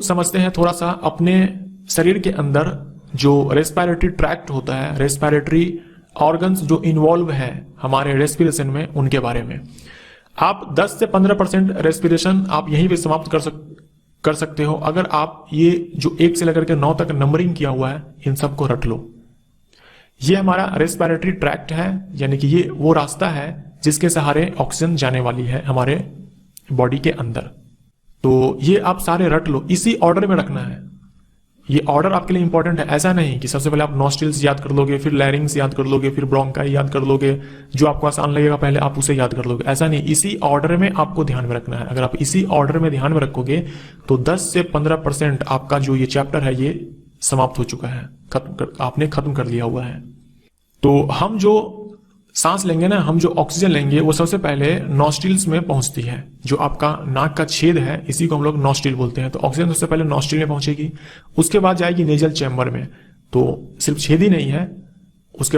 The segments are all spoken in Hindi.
समझते हैं थोड़ा सा अपने शरीर के अंदर जो रेस्पिरेटरी ट्रैक्ट होता है, रेस्पिरेटरी ऑर्गन्स जो इन्वॉल्व है हमारे रेस्पिरेशन में, उनके बारे में। आप 10 से 15% रेस्पिरेशन आप यहीं पे समाप्त कर सकते हो अगर आप ये जो 1 से लेकर के 9 तक नंबरिंग किया हुआ है इन सबको रट लो। ये हमारा रेस्पिरेटरी ट्रैक्ट है, यानी कि ये वो रास्ता है जिसके सहारे ऑक्सीजन जाने वाली है हमारे बॉडी के अंदर। तो ये आप सारे रट लो, इसी ऑर्डर में रखना है। ये ऑर्डर आपके लिए इंपॉर्टेंट है। ऐसा नहीं कि सबसे पहले आप नॉस्ट्रिल्स याद कर लोगे, फिर लैरिंग्स याद कर लोगे, फिर ब्रोंकाई याद कर लोगे, जो आपको आसान लगेगा पहले आप उसे याद कर लोगे। ऐसा नहीं, इसी ऑर्डर में आपको ध्यान में रखना है। अगर आप इसी ऑर्डर में ध्यान में रखोगे तो 10 से 15% आपका जो ये चैप्टर है ये समाप्त हो चुका है, आपने खत्म कर लिया हुआ है। तो हम जो सांस लेंगे ना, हम जो ऑक्सीजन लेंगे वो सबसे पहले नॉस्ट्रिल्स में पहुंचती है। जो आपका नाक का छेद है इसी को हम लोग नॉस्ट्रिल बोलते हैं। तो ऑक्सीजन सबसे पहले नॉस्ट्रिल में पहुंचेगी, उसके बाद जाएगी नेजल चैम्बर में। तो सिर्फ छेद ही नहीं है, उसके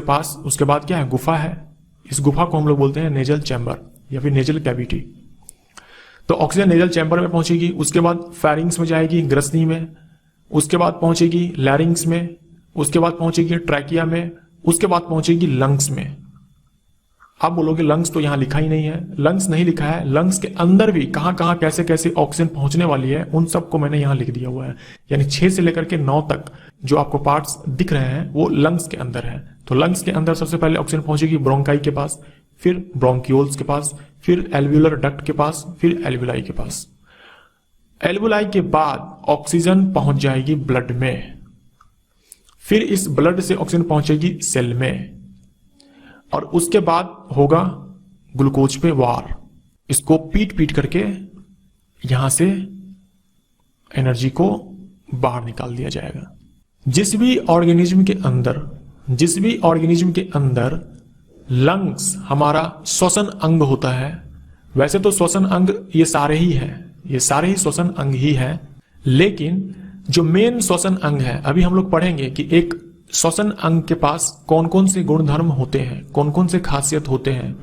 बाद क्या है, गुफा है। इस गुफा को हम लोग बोलते हैं नेजल चैम्बर या फिर नेजल कैविटी। तो ऑक्सीजन नेजल चैम्बर में पहुंचेगी, उसके बाद फेरिंग्स में जाएगी, ग्रसनी में, उसके बाद पहुंचेगी लैरिंग्स में, उसके बाद पहुंचेगी ट्रैकिया में, उसके बाद पहुंचेगी लंग्स में। आप बोलोगे लंग्स तो यहां लिखा ही नहीं है। लंग्स नहीं लिखा है, लंग्स के अंदर भी कहां कहां कैसे कैसे ऑक्सीजन पहुंचने वाली है उन सबको मैंने यहां लिख दिया हुआ है। यानी 6 से लेकर के 9 तक जो आपको पार्ट्स दिख रहे हैं वो लंग्स के अंदर है। तो लंग्स के अंदर सबसे पहले ऑक्सीजन पहुंचेगी ब्रोंकाई के पास, फिर ब्रोंक्यूल्स के पास, फिर एल्वुलर डक्ट के पास, फिर एल्वुलाई के पास। एल्वुलाई के बाद ऑक्सीजन पहुंच जाएगी ब्लड में, फिर इस ब्लड से ऑक्सीजन पहुंचेगी सेल में, और उसके बाद होगा ग्लूकोज पे वार। इसको पीट पीट करके यहां से एनर्जी को बाहर निकाल दिया जाएगा। जिस भी ऑर्गेनिज्म के अंदर लंग्स हमारा श्वसन अंग होता है, वैसे तो श्वसन अंग ये सारे ही श्वसन अंग ही है, लेकिन जो मेन श्वसन अंग है, अभी हम लोग पढ़ेंगे कि एक श्वसन अंग के पास कौन कौन से गुण धर्म होते हैं, कौन कौन से खासियत होते हैं,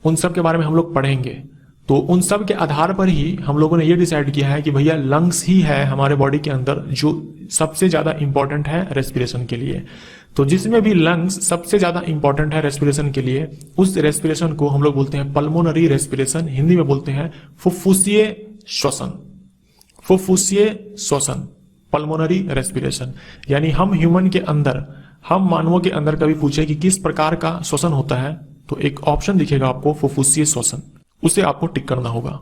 उन सब के बारे में हम लोग पढ़ेंगे। तो उन सब के आधार पर ही हम लोगों ने ये डिसाइड किया है कि भैया लंग्स ही है हमारे बॉडी के अंदर जो सबसे ज्यादा इंपॉर्टेंट है रेस्पिरेशन के लिए। तो जिसमें भी लंग्स सबसे ज्यादा इंपॉर्टेंट है रेस्पिरेशन के लिए, उस रेस्पिरेशन को हम लोग बोलते हैं पल्मोनरी रेस्पिरेशन, हिंदी में बोलते हैं फुफ्फुसीय श्वसन, पल्मोनरी रेस्पिरेशन। यानी हम मानवों के अंदर कभी पूछे कि किस प्रकार का श्वसन होता है, तो एक ऑप्शन दिखेगा आपको फुफ्फुसीय श्वसन, उसे आपको टिक करना होगा।